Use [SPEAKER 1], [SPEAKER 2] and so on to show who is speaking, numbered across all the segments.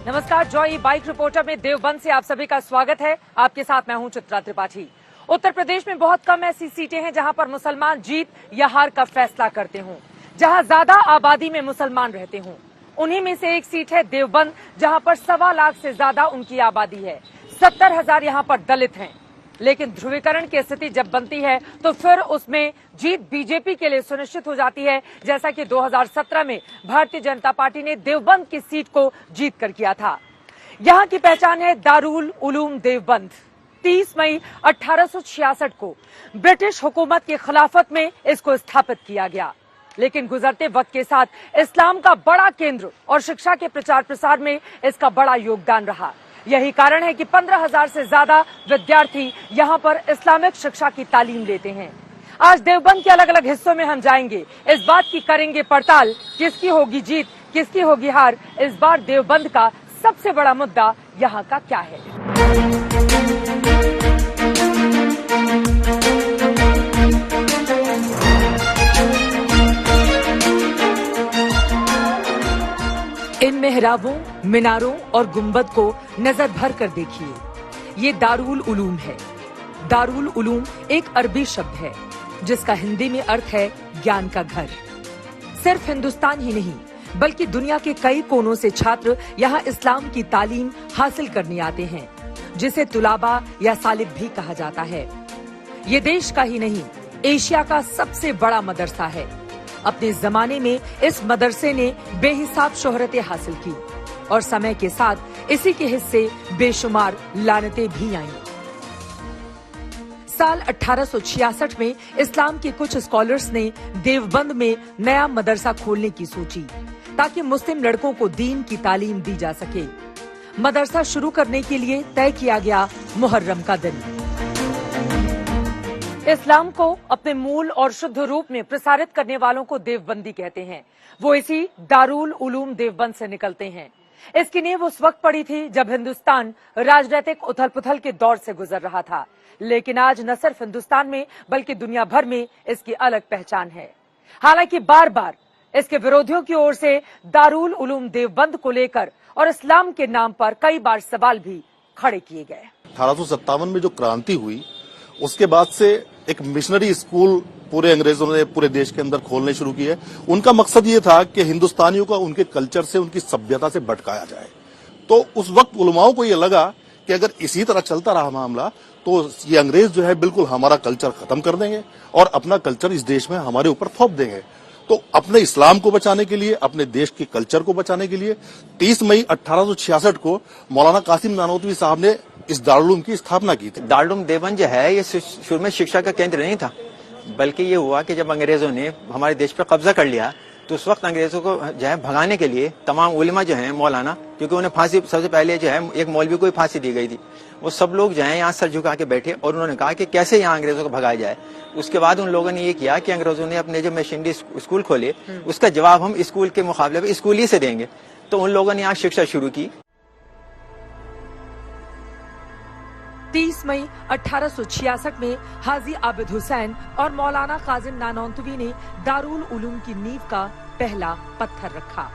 [SPEAKER 1] नमस्कार, Joy bike reporter में देवबंद से आप सभी का स्वागत है। आपके साथ मैं हूं चित्रा त्रिपाठी। उत्तर प्रदेश में बहुत कम ऐसी सीटें हैं जहां पर मुसलमान जीत या हार का फैसला करते हों, जहां ज्यादा आबादी में मुसलमान रहते हों। उन्हीं में से एक सीट है देवबंद, जहां पर 1.25 लाख से ज्यादा उनकी आबादी है। 70,000 यहां पर दलित हैं। लेकिन ध्रुवीकरण की स्थिति जब बनती है तो फिर उसमें जीत बीजेपी के लिए सुनिश्चित हो जाती है, जैसा कि 2017 में भारतीय जनता पार्टी ने देवबंद की सीट को जीत कर किया था। यहां की पहचान है दारुल उलूम देवबंद। 30 मई 1866 को ब्रिटिश हुकूमत की खिलाफत में इसको स्थापित किया गया। लेकिन गुजरते वक्त के साथ इस्लाम का बड़ा केंद्र और शिक्षा के प्रचार प्रसार में इसका बड़ा योगदान रहा। यही कारण है कि 15,000 से ज्यादा विद्यार्थी यहाँ पर इस्लामिक शिक्षा की तालीम लेते हैं। आज देवबंद के अलग अलग हिस्सों में हम जाएंगे, इस बात की करेंगे पड़ताल, किसकी होगी जीत, किसकी होगी हार। इस बार देवबंद का सबसे बड़ा मुद्दा यहाँ का क्या है। इन मेहराबों, मीनारों और गुंबद को नजर भर कर देखिए। ये दारुल उलूम है। दारुल उलूम एक अरबी शब्द है जिसका हिंदी में अर्थ है ज्ञान का घर। सिर्फ हिंदुस्तान ही नहीं बल्कि दुनिया के कई कोनों से छात्र यहाँ इस्लाम की तालीम हासिल करने आते हैं, जिसे तुलाबा या सालिब भी कहा जाता है। ये देश का ही नहीं, एशिया का सबसे बड़ा मदरसा है। अपने जमाने में इस मदरसे ने बेहिसाब शोहरतें हासिल की और समय के साथ इसी के हिस्से बेशुमार लानतें भी आईं। साल 1866 में इस्लाम के कुछ स्कॉलर्स ने देवबंद में नया मदरसा खोलने की सोची ताकि मुस्लिम लड़कों को दीन की तालीम दी जा सके। मदरसा शुरू करने के लिए तय किया गया मुहर्रम का दिन। इस्लाम को अपने मूल और शुद्ध रूप में प्रसारित करने वालों को देवबंदी कहते हैं। वो इसी दारुल उलूम देवबंद से निकलते हैं। इसकी नींव उस वक्त पड़ी थी जब हिंदुस्तान राजनीतिक उथल पुथल के दौर से गुजर रहा था। लेकिन आज न सिर्फ हिंदुस्तान में बल्कि दुनिया भर में इसकी अलग पहचान है। हालांकि बार बार इसके विरोधियों की ओर से दारुल उलूम देवबंद को लेकर और इस्लाम के नाम पर कई बार सवाल भी खड़े किए गए।
[SPEAKER 2] 1857 में जो क्रांति हुई उसके बाद से एक मिशनरी स्कूल पूरे अंग्रेजों ने पूरे देश के अंदर खोलने शुरू किए। उनका मकसद ये था कि हिंदुस्तानियों का उनके कल्चर से, उनकी सभ्यता से भटकाया जाए। तो उस वक्त उलमाओं को ये लगा कि अगर इसी तरह चलता रहा मामला तो ये अंग्रेज जो है बिल्कुल हमारा कल्चर खत्म कर देंगे और अपना कल्चर इस देश में हमारे ऊपर थोप देंगे। तो अपने इस्लाम को बचाने के लिए, अपने देश के कल्चर को बचाने के लिए 30 मई 1866 को मौलाना कासिम नानोतवी साहब ने इस दारुल की स्थापना की थी।
[SPEAKER 3] दारुल देवबंद जो है ये शुरू में शिक्षा का केंद्र नहीं था, बल्कि ये हुआ कि जब अंग्रेजों ने हमारे देश पर कब्जा कर लिया तो उस वक्त अंग्रेजों को जो है भगाने के लिए तमाम उलेमा जो है मौलाना, क्योंकि उन्हें फांसी सबसे पहले जो है एक मौलवी को ही फांसी दी गई थी, वो सब लोग जो है यहाँ सर झुका के बैठे और उन्होंने कहा कि कैसे यहाँ अंग्रेजों को भगाया जाए। उसके बाद उन लोगों ने ये किया कि अंग्रेजों ने अपने जो मिशनरी स्कूल खोले उसका जवाब हम स्कूल के मुकाबले में स्कूल ही से देंगे। तो उन लोगों ने यहाँ शिक्षा शुरू की।
[SPEAKER 1] 30 मई 1866 में हाजी आबिद हुसैन और मौलाना कासिम नानोतवी ने दारुल उलूम की नींव का पहला पत्थर रखा।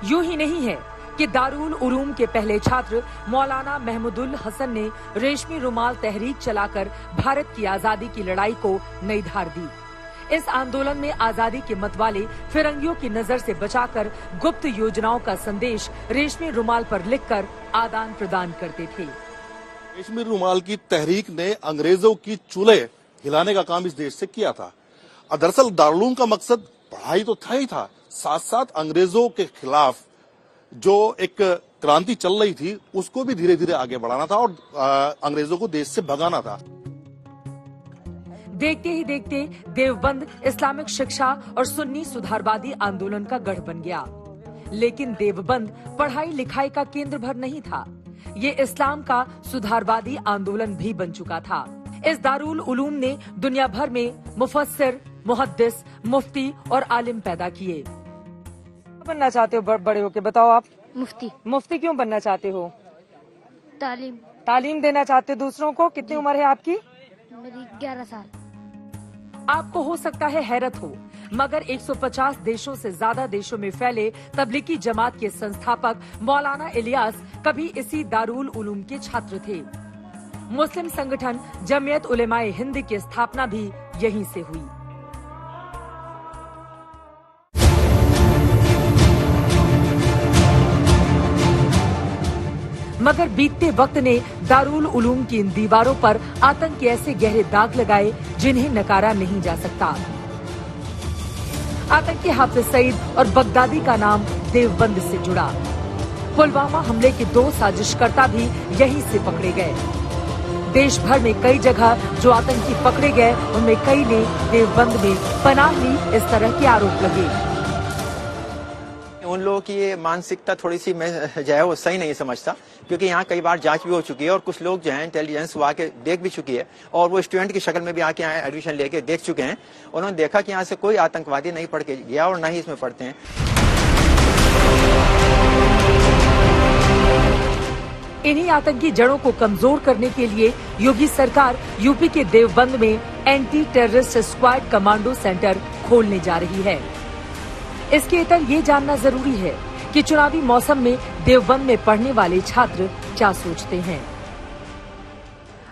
[SPEAKER 1] यूं ही नहीं है कि दारुल उलूम के पहले छात्र मौलाना महमूदुल हसन ने रेशमी रुमाल तहरीक चलाकर भारत की आजादी की लड़ाई को नई धार दी। इस आंदोलन में आजादी के मतवाले फिरंगियों की नजर से बचाकर गुप्त योजनाओं का संदेश रेशमी रुमाल पर लिखकर आदान प्रदान करते थे।
[SPEAKER 2] रेशमी रुमाल की तहरीक ने अंग्रेजों की चूल्हे हिलाने का काम इस देश से किया था। दरअसल दारुल का मकसद पढ़ाई तो था ही था, साथ साथ अंग्रेजों के खिलाफ जो एक क्रांति चल रही थी उसको भी धीरे धीरे आगे बढ़ाना था और अंग्रेजों को देश से भगाना था।
[SPEAKER 1] देखते ही देखते देवबंद इस्लामिक शिक्षा और सुन्नी सुधारवादी आंदोलन का गढ़ बन गया। लेकिन देवबंद पढ़ाई लिखाई का केंद्र भर नहीं था, ये इस्लाम का सुधारवादी आंदोलन भी बन चुका था। इस दारुल उलूम ने दुनिया भर में मुफस्सिर, मुहद्दिस, मुफ्ती और आलिम पैदा किए। बनना चाहते हो बड़े होके, बताओ आप?
[SPEAKER 4] मुफ्ती।
[SPEAKER 1] मुफ्ती क्यों बनना चाहते हो?
[SPEAKER 4] तालीम
[SPEAKER 1] देना चाहते हो दूसरों को। कितनी उम्र है आपकी?
[SPEAKER 4] मेरी 11 साल।
[SPEAKER 1] आपको हो सकता है हैरत हो, मगर 150 देशों से ज्यादा देशों में फैले तबलीगी जमात के संस्थापक मौलाना इलियास कभी इसी दारुल उलूम के छात्र थे। मुस्लिम संगठन जमियत उलेमाए हिंद की स्थापना भी यहीं से हुई। मगर बीतते वक्त ने दारुल उलूम की इन दीवारों पर आतंक के ऐसे गहरे दाग लगाए जिन्हें नकारा नहीं जा सकता। आतंकी हाफिज सईद और बगदादी का नाम देवबंद से जुड़ा। पुलवामा हमले के 2 साजिशकर्ता भी यहीं से पकड़े गए। देश भर में कई जगह जो आतंकी पकड़े गए उनमें कई ने देवबंद में पनाह ली, इस तरह के आरोप लगे।
[SPEAKER 3] उन लोगों की ये मानसिकता थोड़ी सी मैं जो है वो सही नहीं समझता, क्योंकि यहाँ कई बार जांच भी हो चुकी है और कुछ लोग जो है इंटेलिजेंस वो आके देख भी चुकी है और वो स्टूडेंट की शक्ल में भी आके यहाँ एडमिशन लेके देख चुके हैं। उन्होंने देखा कि यहाँ से कोई आतंकवादी नहीं पढ़ के गया और न ही इसमें पढ़ते हैं।
[SPEAKER 1] इन्हीं आतंकी जड़ों को कमजोर करने के लिए योगी सरकार यूपी के देवबंद में anti terrorist squad commando centre खोलने जा रही है। इसके तहत ये जानना जरूरी है कि चुनावी मौसम में देवबंद में पढ़ने वाले छात्र क्या सोचते हैं।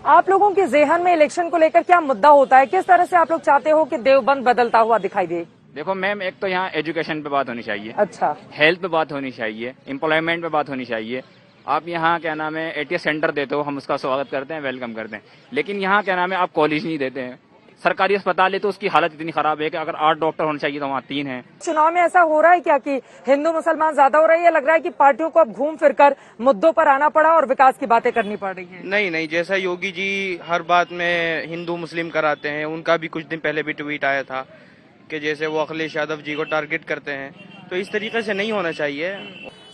[SPEAKER 1] आप लोगों के ज़हन में इलेक्शन को लेकर क्या मुद्दा होता है? किस तरह से आप लोग चाहते हो कि देवबंद बदलता हुआ दिखाई दे?
[SPEAKER 4] देखो मैम, एक तो यहाँ एजुकेशन पे बात होनी चाहिए,
[SPEAKER 1] अच्छा,
[SPEAKER 4] हेल्थ पे बात होनी चाहिए, एम्प्लॉयमेंट पे बात होनी चाहिए। आप यहाँ क्या नाम है एटीएस सेंटर देते हो, हम उसका स्वागत करते हैं, वेलकम करते हैं, लेकिन यहाँ क्या नाम है आप कॉलेज नहीं देते हैं। सरकारी अस्पताल है तो उसकी हालत इतनी खराब है कि अगर 8 डॉक्टर होने चाहिए तो वहाँ 3 हैं।
[SPEAKER 1] चुनाव में ऐसा हो रहा है क्या कि हिंदू मुसलमान ज्यादा हो रहा है, या लग रहा है कि पार्टियों को अब घूम फिरकर मुद्दों पर आना पड़ा और विकास की बातें करनी पड़ रही हैं?
[SPEAKER 5] नहीं, जैसा योगी जी हर बात में हिंदू मुस्लिम कराते हैं, उनका भी कुछ दिन पहले भी ट्वीट आया था कि जैसे वो अखिलेश यादव जी को टारगेट करते हैं, तो इस तरीके से नहीं होना चाहिए।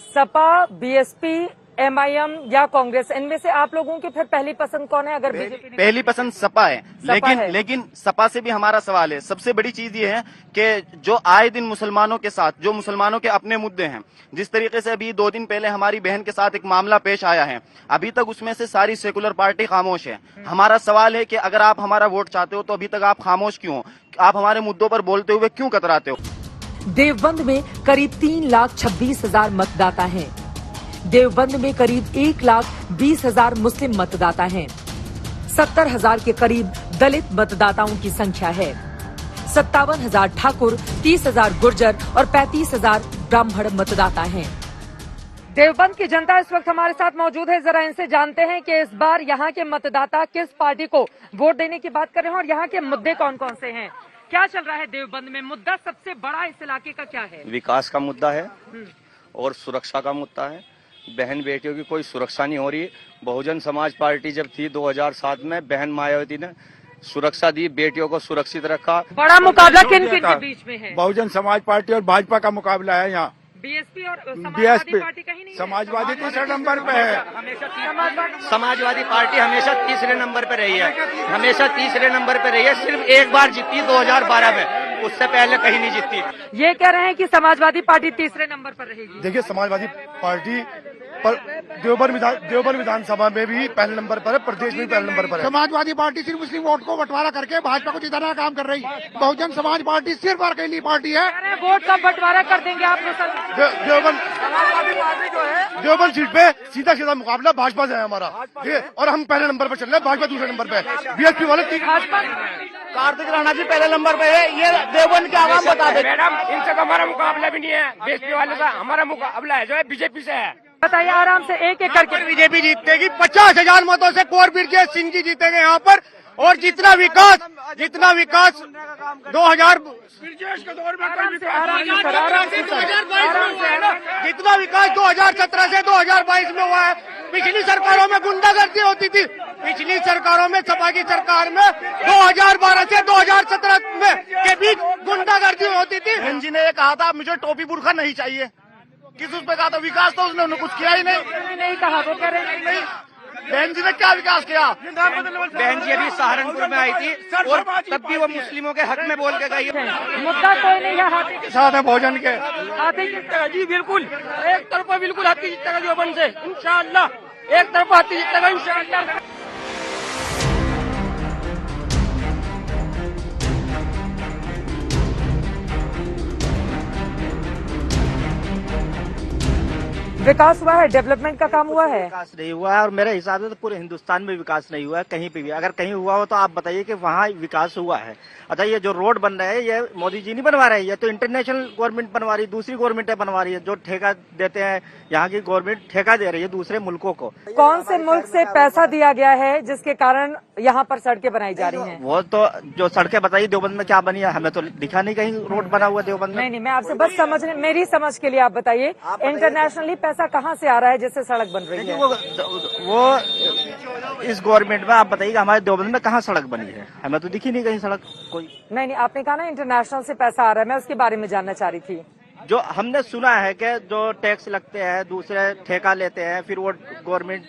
[SPEAKER 1] सपा, बीएसपी, एमआईएम या कांग्रेस, इनमें से आप लोगों की फिर पहली पसंद कौन है? अगर बीजेपी
[SPEAKER 6] पहली पसंद सपा है,
[SPEAKER 1] है।
[SPEAKER 6] लेकिन सपा से भी हमारा सवाल है। सबसे बड़ी चीज ये है कि जो आए दिन मुसलमानों के साथ, जो मुसलमानों के अपने मुद्दे हैं, जिस तरीके से अभी 2 दिन पहले हमारी बहन के साथ एक मामला पेश आया है, अभी तक उसमें से सारी सेकुलर पार्टी खामोश है। हमारा सवाल है कि अगर आप हमारा वोट चाहते हो तो अभी तक आप खामोश क्यों हो? आप हमारे मुद्दों पर बोलते हुए क्यों कतराते हो?
[SPEAKER 1] देवबंद में करीब 3,26,000 मतदाता हैं। देवबंद में करीब 1,20,000 मुस्लिम मतदाता हैं। 70,000 के करीब दलित मतदाताओं की संख्या है। 57,000 ठाकुर, 30,000 गुर्जर और 35,000 ब्राह्मण मतदाता हैं। देवबंद की जनता इस वक्त हमारे साथ मौजूद है। जरा इनसे जानते हैं कि इस बार यहाँ के मतदाता किस पार्टी को वोट देने की बात कर रहे हैं और यहाँ के मुद्दे कौन कौन से हैं। क्या चल रहा है देवबंद में? मुद्दा सबसे बड़ा इस इलाके का क्या है?
[SPEAKER 7] विकास का मुद्दा है और सुरक्षा का मुद्दा है। बहन बेटियों की कोई सुरक्षा नहीं हो रही। बहुजन समाज पार्टी जब थी 2007 में, बहन मायावती ने सुरक्षा दी, बेटियों को सुरक्षित रखा।
[SPEAKER 1] बड़ा मुकाबला किन किन के बीच में है?
[SPEAKER 8] बहुजन समाज पार्टी और भाजपा का मुकाबला है यहाँ।
[SPEAKER 1] बीएसपी और समाजवादी पार्टी कहीं नहीं है?
[SPEAKER 8] समाजवादी तीसरे नंबर पे है।
[SPEAKER 7] समाजवादी पार्टी हमेशा तीसरे नंबर पे रही है, हमेशा तीसरे नंबर पे रही है। सिर्फ एक बार जीती 2012 में, उससे पहले कहीं नहीं जीती।
[SPEAKER 1] ये कह रहे हैं कि समाजवादी पार्टी तीसरे नंबर पर रहेगी।
[SPEAKER 8] देखिए, समाजवादी पार्टी पर देवबंद विधानसभा में भी पहले नंबर पर है, प्रदेश में भी पहले नंबर पर है। समाजवादी पार्टी सिर्फ मुस्लिम वोट को बंटवारा करके भाजपा को जिताने का काम कर रही है। बहुजन समाज पार्टी सिर्फ और अकेली पार्टी है।
[SPEAKER 1] वोट का बंटवारा कर देंगे आप?
[SPEAKER 8] देवबंद सीट पे सीधा सीधा मुकाबला भाजपा से है हमारा, और हम पहले नंबर पर चल रहे हैं, भाजपा दूसरे नंबर पे। बीएसपी वाले
[SPEAKER 6] कार्तिक राणा जी पहले नंबर पे है। ये देवबंद के आवाम बता दे।
[SPEAKER 4] मैडम, इनसे तो हमारा मुकाबला भी नहीं है, बीएसपी वाले का हमारा मुकाबला है जो है बीजेपी से है।
[SPEAKER 1] बताइए आराम से, एक एक करके।
[SPEAKER 8] बीजेपी जीतेगी 50,000 मतों से। कोर ब्रिजेश सिंह जी जीतेंगे यहाँ पर, और जितना विकास 2000 जितना विकास 2017 से 2022 में हुआ है। पिछली सरकारों में गुंडागर्दी होती थी, पिछली सरकारों में, सपा की सरकार में 2012 से 2017 में के बीच गुंडागर्दी होती थी।
[SPEAKER 6] बहन जी ने ये कहा था मुझे टोपी बुर्खा नहीं चाहिए, किस उस पे कहा था? विकास तो उसने कुछ किया ही नहीं
[SPEAKER 1] कहा, वो कह रहे नहीं।
[SPEAKER 6] बहन जी ने क्या विकास किया?
[SPEAKER 7] बहन जी अभी सहारनपुर में आई थी और तब भी वो मुस्लिमों के हक में बोल के गई।
[SPEAKER 1] मुद्दा कोई नहीं है हाथी के
[SPEAKER 8] साथ है बहुजन के।
[SPEAKER 1] हाथी किस तरह?
[SPEAKER 4] जी बिल्कुल, एक तरफा बिल्कुल हाथी जीतेगा देवबंद से इंशाअल्लाह, एक तरफा हाथी जीतेगा इंशाअल्लाह।
[SPEAKER 1] विकास हुआ है, डेवलपमेंट का काम हुआ है?
[SPEAKER 9] विकास नहीं हुआ है और मेरे हिसाब से तो पूरे हिंदुस्तान में विकास नहीं हुआ है कहीं पे भी। अगर कहीं हुआ हो तो आप बताइए कि वहाँ विकास हुआ है। अच्छा, ये जो रोड बन रहे हैं ये मोदी जी नहीं बनवा रहे हैं, ये तो इंटरनेशनल गवर्नमेंट बनवा रही है, दूसरी गवर्नमेंटें बनवा रही है। जो ठेका देते हैं यहाँ की गवर्नमेंट ठेका दे रही है दूसरे मुल्कों को।
[SPEAKER 1] कौन से मुल्क से पैसा दिया गया है जिसके कारण यहाँ पर सड़कें बनाई जा रही हैं?
[SPEAKER 9] वो तो जो सड़कें बताइए देवबंद में क्या बनी है, हमें तो दिखा नहीं कहीं रोड बना हुआ देवबंद में।
[SPEAKER 1] नहीं, मैं आपसे बस मेरी समझ के लिए आप बताइए, इंटरनेशनली पैसा कहाँ से आ रहा है जिससे सड़क बन रही है?
[SPEAKER 9] वो इस गवर्नमेंट में आप बताइए हमारे देवबंद में कहाँ सड़क बनी है, हमें तो दिखी नहीं कहीं सड़क कोई।
[SPEAKER 1] नहीं, आपने कहा ना इंटरनेशनल से पैसा आ रहा है, मैं उसके बारे में जानना चाह रही थी।
[SPEAKER 9] जो हमने सुना है कि जो टैक्स लगते हैं दूसरे ठेका लेते हैं, फिर वो गवर्नमेंट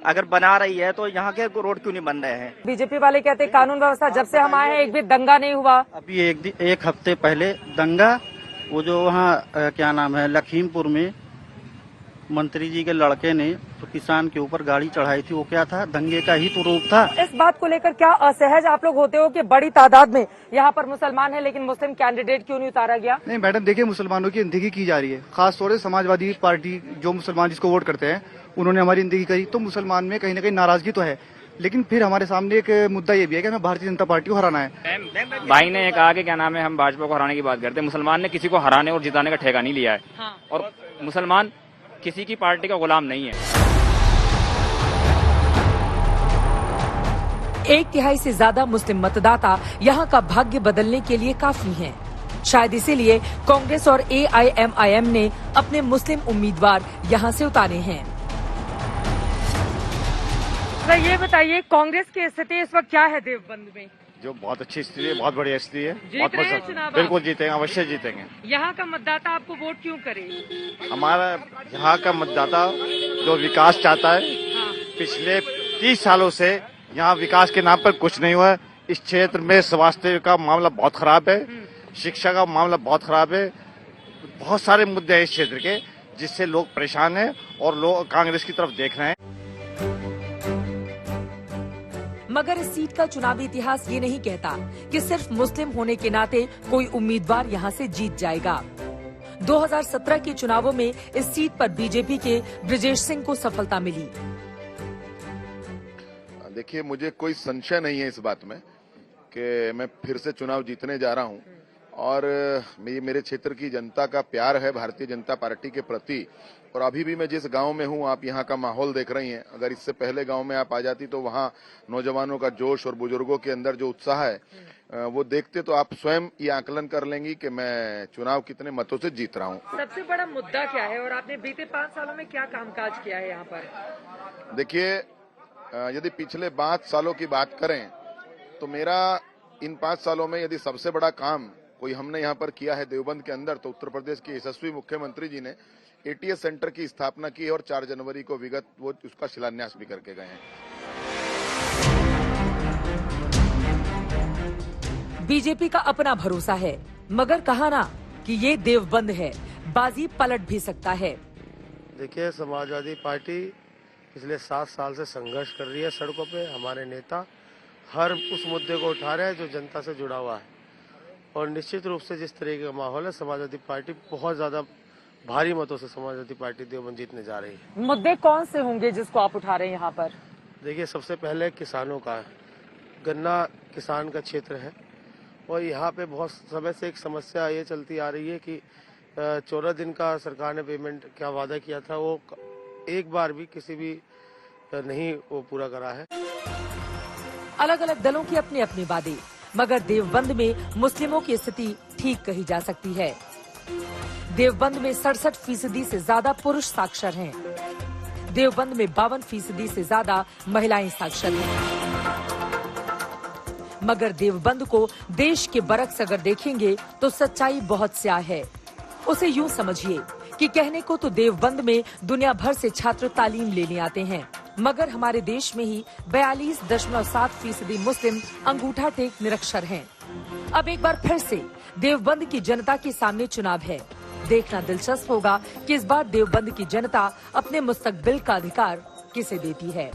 [SPEAKER 9] अगर बना रही है तो यहाँ के रोड क्यों नहीं बन रहे हैं?
[SPEAKER 1] बीजेपी वाले कहते हैं कानून व्यवस्था जब से हम आए हैं एक भी दंगा नहीं हुआ।
[SPEAKER 10] अभी एक हफ्ते पहले दंगा, वो जो वहाँ क्या नाम है लखीमपुर में मंत्री जी के लड़के ने तो किसान के ऊपर गाड़ी चढ़ाई थी, वो क्या था, दंगे का ही तो रूप था।
[SPEAKER 1] इस बात को लेकर क्या असहज आप लोग होते हो कि बड़ी तादाद में यहाँ पर मुसलमान है लेकिन मुस्लिम कैंडिडेट क्यों नहीं उतारा गया?
[SPEAKER 11] नहीं मैडम, देखिए मुसलमानों की अनदेखी की जा रही है, खास तौर से समाजवादी पार्टी जो मुसलमान जिसको वोट करते हैं उन्होंने हमारी अनदेखी करी, तो मुसलमान में कहीं न कहीं नाराजगी तो है। लेकिन फिर हमारे सामने एक मुद्दा ये भी है कि हमें भारतीय जनता पार्टी को हराना है।
[SPEAKER 4] भाई ने कहा कि क्या नाम है, हम भाजपा को हराने की बात करते हैं। मुसलमान ने किसी को हराने और जिताने का ठेका नहीं लिया है। हाँ। और मुसलमान किसी की पार्टी का गुलाम नहीं है।
[SPEAKER 1] 1/3 से ज्यादा मुस्लिम मतदाता यहाँ का भाग्य बदलने के लिए काफी हैं। शायद इसीलिए कांग्रेस और AIMIM ने अपने मुस्लिम उम्मीदवार यहाँ से उतारे हैं। तो ये बताइए कांग्रेस की स्थिति इस वक्त क्या है देवबंद में?
[SPEAKER 12] जो बहुत अच्छी स्थिति है, बहुत बढ़िया स्थिति है।
[SPEAKER 1] जीत रहे हैं चुनाव?
[SPEAKER 12] बिल्कुल जीतेंगे, अवश्य जीतेंगे।
[SPEAKER 1] यहाँ का मतदाता आपको वोट क्यों करे?
[SPEAKER 12] हमारा यहाँ का मतदाता जो विकास चाहता है।
[SPEAKER 1] हाँ।
[SPEAKER 12] पिछले 30 सालों से यहाँ विकास के नाम पर कुछ नहीं हुआ है। इस क्षेत्र में स्वास्थ्य का मामला बहुत खराब है, शिक्षा का मामला बहुत खराब है, बहुत सारे मुद्दे हैं इस क्षेत्र के जिससे लोग परेशान हैं और लोग कांग्रेस की तरफ देख रहे हैं।
[SPEAKER 1] मगर इस सीट का चुनावी इतिहास ये नहीं कहता कि सिर्फ मुस्लिम होने के नाते कोई उम्मीदवार यहाँ से जीत जाएगा। 2017 के चुनावों में इस सीट पर बीजेपी के ब्रजेश सिंह को सफलता मिली।
[SPEAKER 13] देखिए, मुझे कोई संशय नहीं है इस बात में कि मैं फिर से चुनाव जीतने जा रहा हूं और मेरे क्षेत्र की जनता का प्यार है भारतीय जनता पार्टी के प्रति। और अभी भी मैं जिस गांव में हूं, आप यहां का माहौल देख रही हैं, अगर इससे पहले गांव में आप आ जाती तो वहां नौजवानों का जोश और बुजुर्गों के अंदर जो उत्साह है वो देखते तो आप स्वयं ये आकलन कर लेंगी कि मैं चुनाव कितने मतों से जीत रहा हूं।
[SPEAKER 1] सबसे बड़ा मुद्दा क्या है और आपने बीते 5 सालों में क्या कामकाज किया है यहाँ पर?
[SPEAKER 13] देखिए, यदि पिछले 5 सालों की बात करें तो मेरा इन 5 सालों में यदि सबसे बड़ा काम कोई हमने यहाँ पर किया है देवबंद के अंदर तो उत्तर प्रदेश के यशस्वी मुख्यमंत्री जी ने ATS सेंटर की स्थापना की और 4 जनवरी को विगत वो उसका शिलान्यास भी करके गए हैं।
[SPEAKER 1] बीजेपी का अपना भरोसा है, मगर कहा ना कि ये देवबंद है, बाजी पलट भी सकता है।
[SPEAKER 14] देखिए, समाजवादी पार्टी पिछले 7 साल से संघर्ष कर रही है सड़कों पे। हमारे नेता हर उस मुद्दे को उठा रहे हैं जो जनता से जुड़ा हुआ है और निश्चित रूप से जिस तरीके का माहौल है, समाजवादी पार्टी बहुत ज्यादा भारी मतों से समाजवादी पार्टी देवबंद जीतने जा रही है।
[SPEAKER 1] मुद्दे कौन से होंगे जिसको आप उठा रहे हैं यहाँ पर?
[SPEAKER 14] देखिए, सबसे पहले किसानों का, गन्ना किसान का क्षेत्र है और यहाँ पे बहुत समय से एक समस्या ये चलती आ रही है कि 14 दिन का सरकार ने पेमेंट क्या वादा किया था वो एक बार भी किसी भी नहीं वो पूरा करा है।
[SPEAKER 1] अलग अलग दलों की अपनी अपनी वादे, मगर देवबंद में मुस्लिमों की स्थिति ठीक कही जा सकती है। देवबंद में 67% से ज्यादा पुरुष साक्षर हैं। देवबंद में 52% से ज्यादा महिलाएं साक्षर हैं। मगर देवबंद को देश के बरक्स अगर देखेंगे तो सच्चाई बहुत स्याह है। उसे यूं समझिए कि कहने को तो देवबंद में दुनिया भर से छात्र तालीम लेने आते हैं, मगर हमारे देश में ही 42.7% मुस्लिम अंगूठा टेक निरक्षर हैं। अब एक बार फिर से देवबंद की जनता के सामने चुनाव है। देखना दिलचस्प होगा कि इस बार देवबंद की जनता अपने मुस्तकबिल का अधिकार किसे देती है।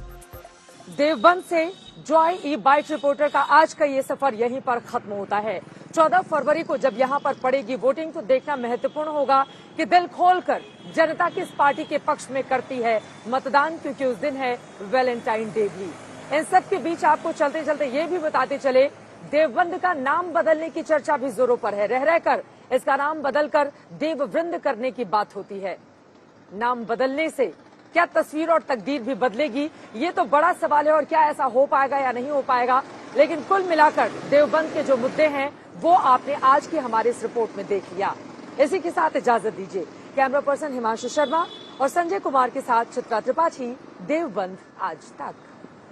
[SPEAKER 1] देवबंद से जॉय ई बाइट रिपोर्टर का आज का ये सफर यहीं पर खत्म होता है। 14 फरवरी को जब यहाँ पर पड़ेगी वोटिंग तो देखना महत्वपूर्ण होगा कि दिल खोलकर जनता किस पार्टी के पक्ष में करती है मतदान, क्योंकि उस दिन है वैलेंटाइन डे भी। इन सब के बीच आपको चलते चलते ये भी बताते चले, देवबंद का नाम बदलने की चर्चा भी जोरों पर है। रह रहकर इसका नाम बदलकर देववृंद करने की बात होती है। नाम बदलने से क्या तस्वीर और तकदीर भी बदलेगी, ये तो बड़ा सवाल है, और क्या ऐसा हो पाएगा या नहीं हो पाएगा। लेकिन कुल मिलाकर देवबंद के जो मुद्दे हैं वो आपने आज की हमारे इस रिपोर्ट में देख लिया। इसी के साथ इजाजत दीजिए। कैमरा पर्सन हिमांशु शर्मा और संजय कुमार के साथ चित्रा त्रिपाठी, देवबंद आज तक।